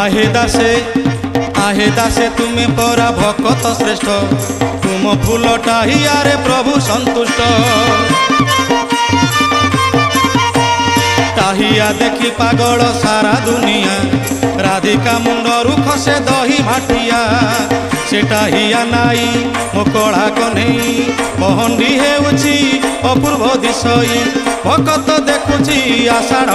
आहे दासे तुम्हें परा भकत श्रेष्ठ तुम फूलटा हियारे प्रभु संतुष्ट टाहिया देखी पागल सारा दुनिया राधिका मुंडरू खसे दही भाटिया से टाहिया नाई मो कला कन्हई पहंडी हेउछि अपूर्व दिशई भकत देखुछि आषाढ़